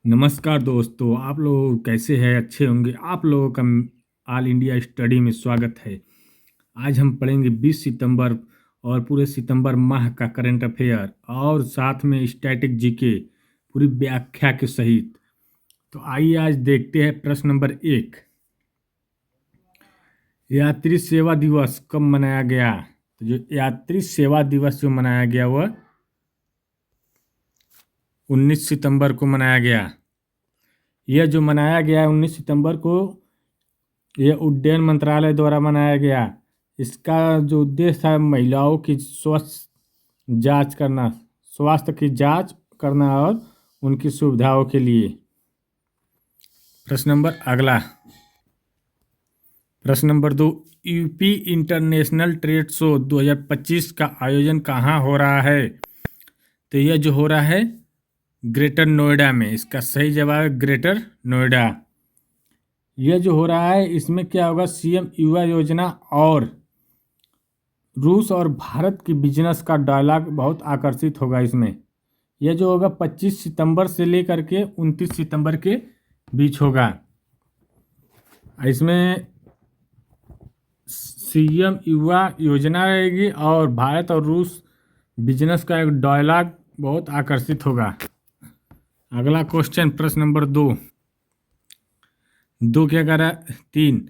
नमस्कार दोस्तों, आप लोग कैसे हैं? अच्छे होंगे। आप लोगों का ऑल इंडिया स्टडी में स्वागत है। आज हम पढ़ेंगे 20 सितंबर और पूरे सितंबर माह का करंट अफेयर और साथ में स्टैटिक जीके पूरी व्याख्या के सहित। तो आइए आज देखते हैं प्रश्न नंबर 1। यात्री सेवा दिवस कब मनाया गया? तो जो यात्री सेवा दिवस जो मनाया गया वह 19 सितंबर को मनाया गया। यह जो मनाया गया 19 सितंबर को, यह उड्डयन मंत्रालय द्वारा मनाया गया। इसका जो उद्देश्य था महिलाओं की स्वास्थ्य की जांच करना और उनकी सुविधाओं के लिए। प्रश्न number 2। UP international trade show 2025 का आयोजन कहाँ हो रहा है? तो यह जो हो रहा है ग्रेटर नोएडा में। इसका सही जवाब है ग्रेटर नोएडा। यह जो हो रहा है इसमें क्या होगा, सीएम युवा योजना और रूस और भारत की बिजनेस का डायलॉग बहुत आकर्षित होगा इसमें। यह जो होगा 25 सितंबर से लेकर के 29 सितंबर के बीच होगा। इसमें सीएम युवा योजना रहेगी और भारत और रूस बिजनेस का एक डायलॉग बहुत आकर्षित होगा। अगला क्वेश्चन, प्रश्न नंबर 2 क्या कह रहा है? 3।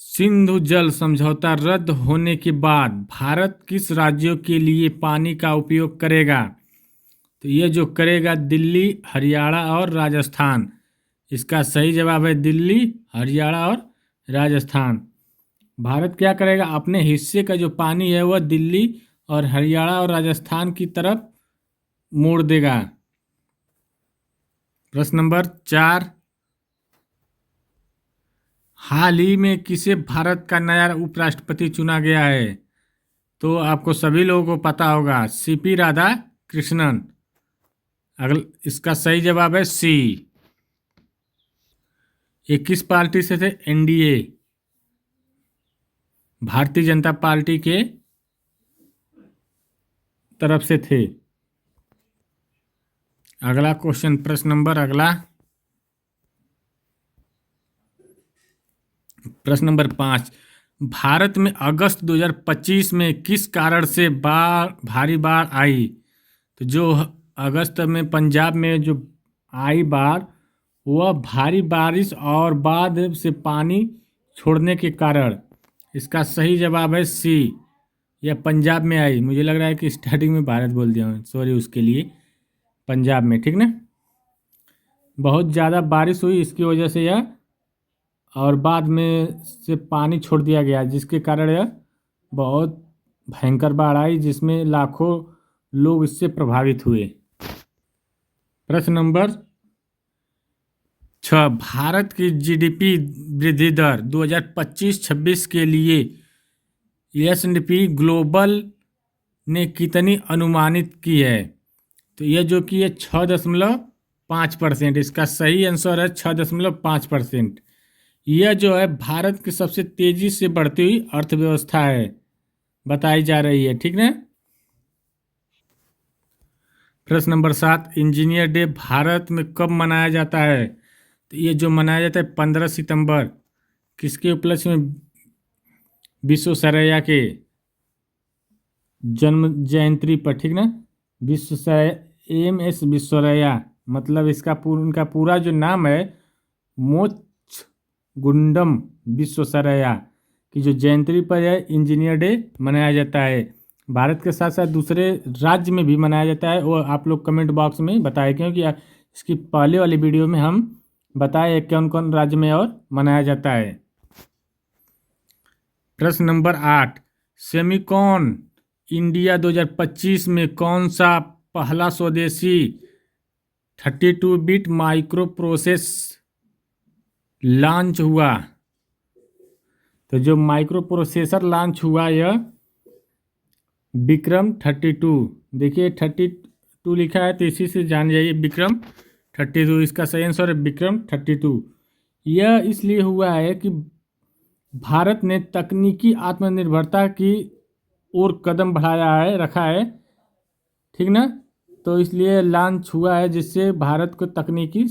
सिंधु जल समझौता रद्द होने के बाद भारत किस राज्यों के लिए पानी का उपयोग करेगा? तो यह जो करेगा दिल्ली, हरियाणा और राजस्थान। इसका सही जवाब है दिल्ली, हरियाणा और राजस्थान। भारत क्या करेगा, अपने हिस्से का जो पानी है वह दिल्ली और हरियाणा और राजस्थान की तरफ मोड़ देगा। प्रश्न नंबर 4। हाल ही में किसे भारत का नया उपराष्ट्रपति चुना गया है? तो आपको सभी लोगों को पता होगा, सीपी राधा कृष्णन। इसका सही जवाब है सी। ये किस पार्टी से थे? एनडीए, भारतीय जनता पार्टी के तरफ से थे। अगला क्वेश्चन, प्रश्न नंबर 5। भारत में अगस्त 2025 में किस कारण से भारी बाढ़ आई? तो जो अगस्त में पंजाब में जो आई बाढ़, वह भारी बारिश और बाद से पानी छोड़ने के कारण। इसका सही जवाब है सी। यह पंजाब में आई। मुझे लग रहा है कि स्टार्टिंग में भारत बोल दिया हूँ, सॉरी उसके लिए। पंजाब में, ठीक ना। बहुत ज़्यादा बारिश हुई इसकी वजह से यह, और बाद में से पानी छोड़ दिया गया जिसके कारण यह बहुत भयंकर बाढ़ आई जिसमें लाखों लोग इससे प्रभावित हुए। प्रश्न नंबर 6। भारत की जीडीपी वृद्धि दर 2025-26 के लिए एस&पी ग्लोबल ने कितनी अनुमानित की है? तो यह जो कि है 6.5%। इसका सही आंसर है 6.5%। यह जो है भारत की सबसे तेजी से बढ़ती हुई अर्थव्यवस्था है बताई जा रही है, ठीक ना। प्रश्न नंबर 7। इंजीनियर डे भारत में कब मनाया जाता है? तो ये जो मनाया जाता है 15 सितंबर। किसके उपलक्ष्य में? विश्वेश्वरैया के जन्म जयंती पर, ठीक ना। एम एस विश्वेश्वरैया, मतलब उनका पूरा जो नाम है मोक्षगुंडम विश्वेश्वरैया की जो जयंती पर है इंजीनियर डे मनाया जाता है। भारत के साथ साथ दूसरे राज्य में भी मनाया जाता है, वो आप लोग कमेंट बॉक्स में बताएं, क्योंकि इसकी पहले वाली वीडियो में हम बताए कौन कौन राज्य में और मनाया जाता है। प्रश्न नंबर 8। सेमिकॉन इंडिया 2025 में कौन सा पहला स्वदेशी 32 बिट माइक्रो प्रोसेस लॉन्च हुआ? तो जो माइक्रो प्रोसेसर लॉन्च हुआ यह विक्रम 32। देखिए 32 लिखा है तो इसी से जान जाइए विक्रम 32। इसका सही आंसर है विक्रम 32। यह इसलिए हुआ है कि भारत ने तकनीकी आत्मनिर्भरता की ओर कदम रखा है, ठीक ना। तो इसलिए लॉन्च हुआ है जिससे भारत को तकनीकी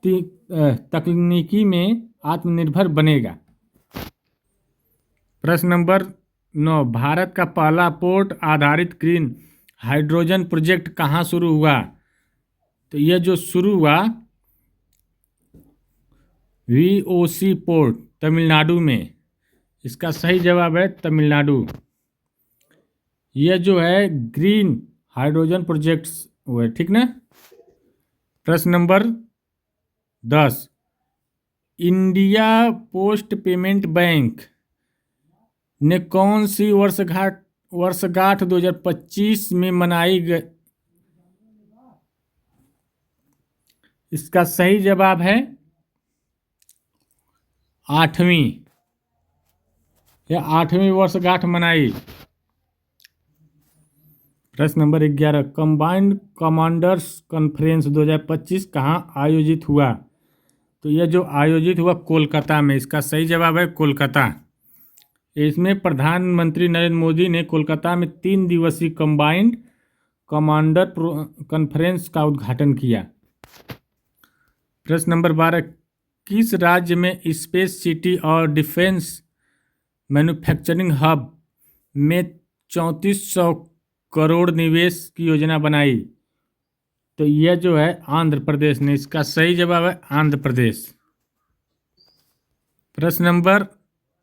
तकनीकी में आत्मनिर्भर बनेगा। प्रश्न नंबर 9, भारत का पहला पोर्ट आधारित ग्रीन हाइड्रोजन प्रोजेक्ट कहाँ शुरू हुआ? तो यह जो शुरू हुआ VOC पोर्ट तमिलनाडु में। इसका सही जवाब है तमिलनाडु। यह जो है ग्रीन हाइड्रोजन प्रोजेक्ट्स वो है, ठीक ना। प्रश्न number 10, India post payment bank ने कौन सी वर्षगांठ 2025 में मनाई गई? इसका सही जवाब है 8वीं। यह 8वीं वर्षगांठ मनाई। प्रश्न नंबर 11, कंबाइंड कमांडर्स कॉन्फ्रेंस 2025 कहाँ आयोजित हुआ? तो यह जो आयोजित हुआ कोलकाता में। इसका सही जवाब है कोलकाता। इसमें प्रधानमंत्री नरेंद्र मोदी ने कोलकाता में 3 दिवसीय कंबाइंड कमांडर कॉन्फ्रेंस का उद्घाटन किया। प्रश्न नंबर 12, किस राज्य में स्पेस सिटी और डिफेंस मैन्युफैक्चरिंग हब में 3400 करोड़ निवेश की योजना बनाई? तो यह जो है आंध्र प्रदेश ने। इसका सही जवाब है आंध्र प्रदेश। प्रश्न नंबर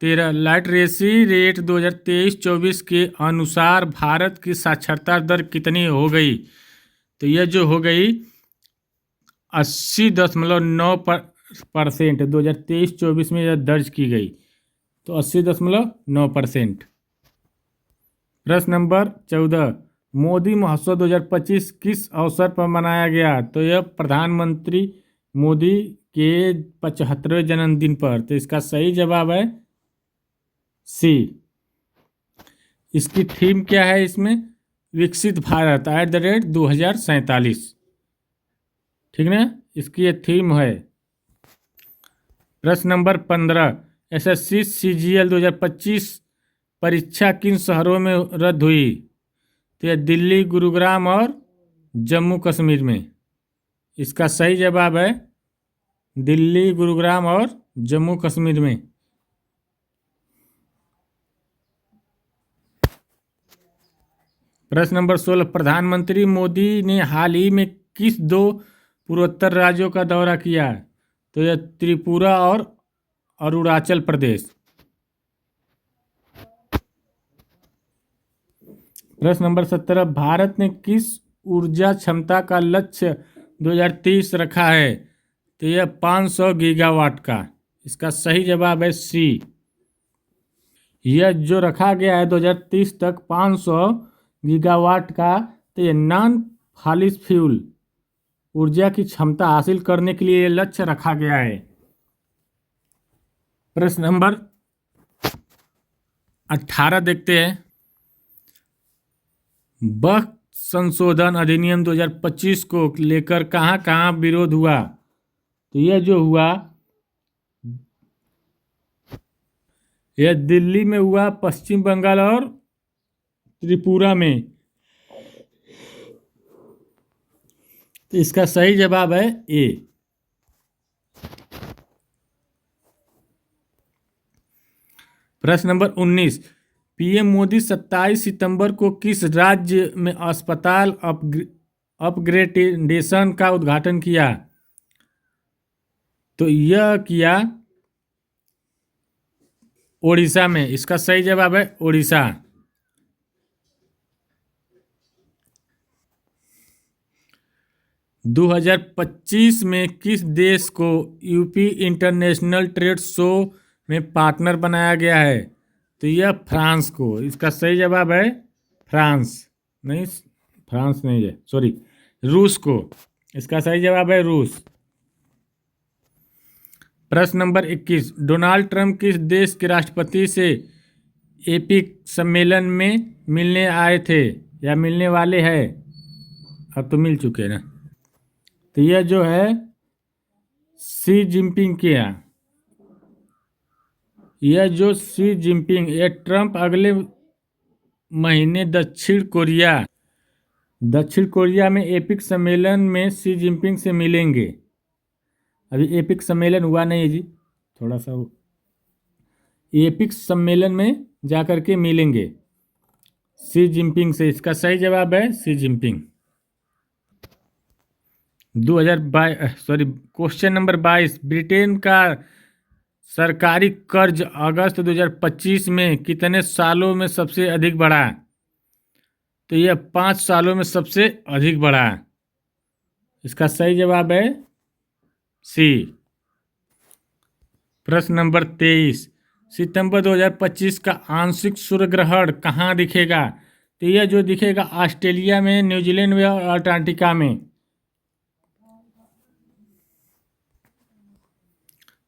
13, लिटरेसी रेट 2023-24 के अनुसार भारत की साक्षरता दर कितनी हो गई? तो यह जो हो गई 80.9% 2023-24 में यह दर्ज की गई। तो 80.9%। प्रश्न नंबर 14, मोदी महोत्सव 2025 किस अवसर पर मनाया गया? तो यह प्रधानमंत्री मोदी के 75वें जन्मदिन पर। तो इसका सही जवाब है सी। इसकी थीम क्या है? इसमें विकसित भारत @2047, ठीक ना। इसकी ये थीम है। प्रश्न नंबर 15, SSC CGL 2025 परीक्षा किन शहरों में रद्द हुई? तो यह दिल्ली, गुरुग्राम और जम्मू कश्मीर में। इसका सही जवाब है दिल्ली, गुरुग्राम और जम्मू कश्मीर में। प्रश्न नंबर 16, प्रधानमंत्री मोदी ने हाल ही में किस 2 पूर्वोत्तर राज्यों का दौरा किया? तो यह त्रिपुरा और अरुणाचल प्रदेश। प्रश्न नंबर 17, भारत ने किस ऊर्जा क्षमता का लक्ष्य 2030 रखा है? तो यह 500 गीगावाट का। इसका सही जवाब है सी। यह जो रखा गया है 2030 तक 500 गीगावाट का, तो यह नॉन फॉसिल फ्यूल ऊर्जा की क्षमता हासिल करने के लिए लक्ष्य रखा गया है। प्रश्न नंबर 18 देखते हैं, वक्फ संशोधन अधिनियम 2025 को लेकर कहां कहां विरोध हुआ? तो यह जो हुआ यह दिल्ली में हुआ, पश्चिम बंगाल और त्रिपुरा में। तो इसका सही जवाब है ए। प्रश्न नंबर 19, पीएम मोदी 27 सितंबर को किस राज्य में अस्पताल अपग्रेडेशन का उद्घाटन किया? तो यह किया ओडिशा में। इसका सही जवाब है ओडिशा। - 2025 में किस देश को यूपी इंटरनेशनल ट्रेड शो में पार्टनर बनाया गया है? तो यह फ्रांस को। इसका सही जवाब है फ्रांस नहीं, फ्रांस नहीं है, सॉरी, रूस को। इसका सही जवाब है रूस। प्रश्न नंबर 21, डोनाल्ड ट्रंप किस देश के राष्ट्रपति से एपिक सम्मेलन में मिलने आए थे या मिलने वाले हैं? अब तो मिल चुके ना। तो यह जो है शी जिनपिंग के यहाँ। यह जो शी जिनपिंग, यह ट्रंप अगले महीने दक्षिण कोरिया में एपिक सम्मेलन में शी जिनपिंग से मिलेंगे। अभी एपिक सम्मेलन हुआ नहीं है जी, थोड़ा सा एपिक सम्मेलन में जा कर के मिलेंगे शी जिनपिंग से। इसका सही जवाब है Xi Jinping. Question number 22, Britain का सरकारी कर्ज अगस्त 2025 में कितने सालों में सबसे अधिक बढ़ा? तो यह 5 सालों में सबसे अधिक बढ़ा। इसका सही जवाब है सी। प्रश्न नंबर 23, सितंबर 2025 का आंशिक सूर्य ग्रहण कहाँ दिखेगा? तो यह जो दिखेगा ऑस्ट्रेलिया में, न्यूजीलैंड में और अंटार्कटिका में।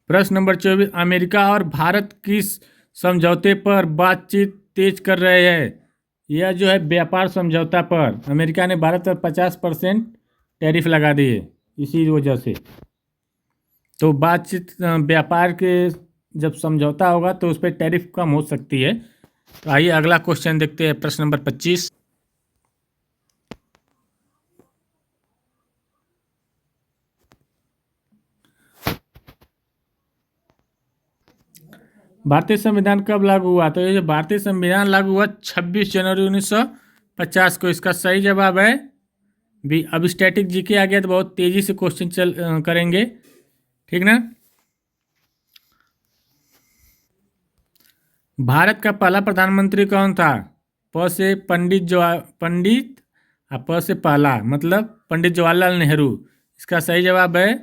प्रश्न नंबर 24, अमेरिका और भारत किस समझौते पर बातचीत तेज कर रहे हैं? यह जो है व्यापार समझौता पर। अमेरिका ने भारत पर 50% टैरिफ लगा दिए इसी वजह से। तो बातचीत व्यापार के जब समझौता होगा तो उस पर टैरिफ कम हो सकती है। तो आइए अगला क्वेश्चन देखते हैं, प्रश्न नंबर 25। भारतीय संविधान कब लागू हुआ? तो ये जो भारतीय संविधान लागू हुआ 26 जनवरी 1950 को। इसका सही जवाब है बी। अब स्टैटिक जीके आ गया तो बहुत तेजी से क्वेश्चन करेंगे, ठीक ना। भारत का पहला प्रधानमंत्री कौन था? प से पंडित और प से पहला मतलब पंडित जवाहरलाल नेहरू। इसका सही जवाब है,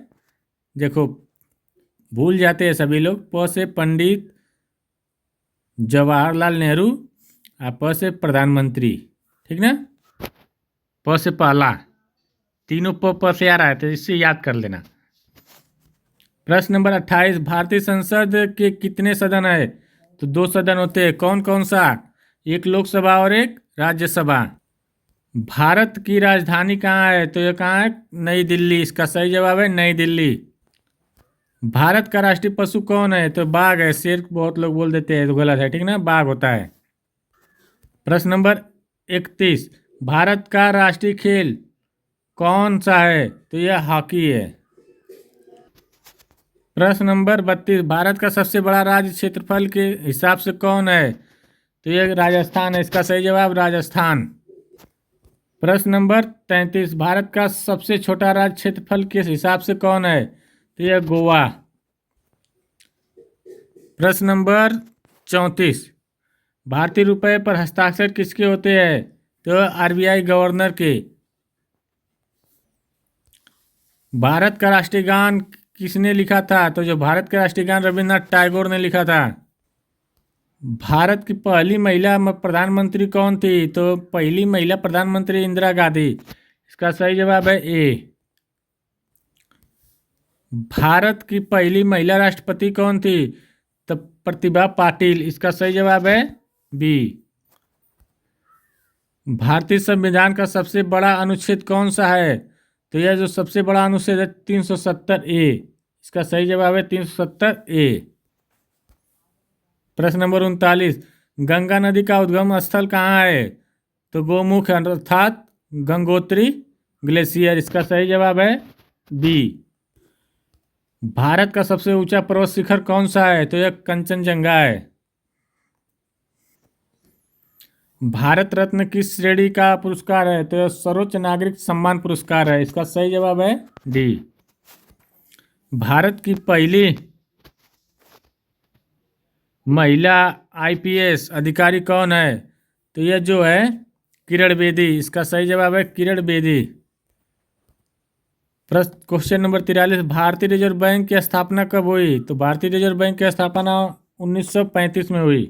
देखो भूल जाते हैं सभी लोग, प से पंडित जवाहरलाल नेहरू और प से प्रधानमंत्री, ठीक ना। प से पहला, तीनों प से आ रहा है तो इससे याद कर लेना। प्रश्न नंबर 28, भारतीय संसद के कितने सदन है? तो 2 सदन होते हैं। कौन कौन सा? एक लोकसभा और एक राज्यसभा। भारत की राजधानी कहाँ है? तो यह कहाँ है? नई दिल्ली। इसका सही जवाब है नई दिल्ली। भारत का राष्ट्रीय पशु कौन है? तो बाघ है। शेर बहुत लोग बोल देते हैं तो गलत है, ठीक ना, बाघ होता है। प्रश्न नंबर 31, भारत का राष्ट्रीय खेल कौन सा है? तो यह हॉकी है। प्रश्न नंबर 32, भारत का सबसे बड़ा राज्य क्षेत्रफल के हिसाब से कौन है? तो यह राजस्थान है। इसका सही जवाब राजस्थान। प्रश्न नंबर 33, भारत का सबसे छोटा राज्य क्षेत्रफल के हिसाब से कौन है? तो यह गोवा। प्रश्न नंबर 34, भारतीय रुपये पर हस्ताक्षर किसके होते हैं? तो आरबीआई गवर्नर के। भारत का राष्ट्रीय गान किसने लिखा था? तो जो भारत का राष्ट्रीय गान रविन्द्रनाथ टैगोर ने लिखा था। भारत की पहली महिला प्रधानमंत्री कौन थी? तो पहली महिला प्रधानमंत्री इंदिरा गांधी। इसका सही जवाब है ए। भारत की पहली महिला राष्ट्रपति कौन थी? तो प्रतिभा पाटिल। इसका सही जवाब है बी। भारतीय संविधान का सबसे बड़ा अनुच्छेद कौन सा है? तो यह जो सबसे बड़ा अनुच्छेद है 370 ए। इसका सही जवाब है 370 ए। प्रश्न नंबर 39, गंगा नदी का उद्गम स्थल कहाँ है? तो गोमुख अर्थात गंगोत्री ग्लेशियर। इसका सही जवाब है बी। भारत का सबसे ऊंचा पर्वत शिखर कौन सा है? तो यह कंचनजंगा है। भारत रत्न किस श्रेणी का पुरस्कार है? तो यह सर्वोच्च नागरिक सम्मान पुरस्कार है। इसका सही जवाब है डी। भारत की पहली महिला आईपीएस अधिकारी कौन है? तो यह जो है किरण बेदी। इसका सही जवाब है किरण बेदी। क्वेश्चन नंबर 43, भारतीय रिजर्व बैंक की स्थापना कब हुई? तो भारतीय रिजर्व बैंक की स्थापना 1935 में हुई।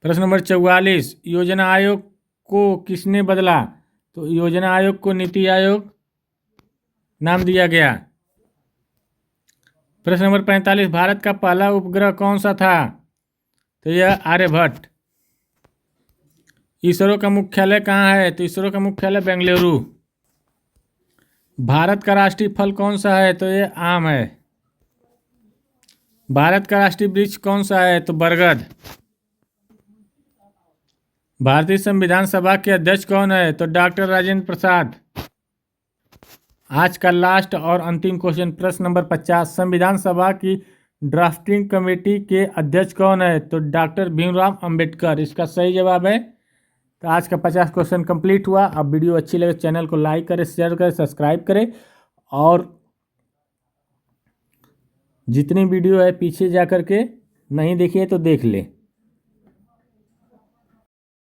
प्रश्न नंबर 44, योजना आयोग को किसने बदला? तो योजना आयोग को नीति आयोग नाम दिया गया। प्रश्न नंबर 45, भारत का पहला उपग्रह कौन सा था? तो यह आर्यभट्ट। इसरो का मुख्यालय कहाँ है? तो इसरो का मुख्यालय बेंगलुरु। भारत का राष्ट्रीय फल कौन सा है? तो यह आम है। भारत का राष्ट्रीय वृक्ष कौन सा है? तो बरगद। भारतीय संविधान सभा के अध्यक्ष कौन है? तो डॉक्टर राजेंद्र प्रसाद। आज का लास्ट और अंतिम क्वेश्चन, प्रश्न नंबर 50, संविधान सभा की ड्राफ्टिंग कमेटी के अध्यक्ष कौन है? तो डॉक्टर भीमराव अंबेडकर इसका सही जवाब है। तो आज का 50 क्वेश्चन कंप्लीट हुआ। अब वीडियो अच्छी लगे चैनल को लाइक करें, शेयर करें, सब्सक्राइब करें और जितनी वीडियो है पीछे जा कर के नहीं देखी है तो देख ले।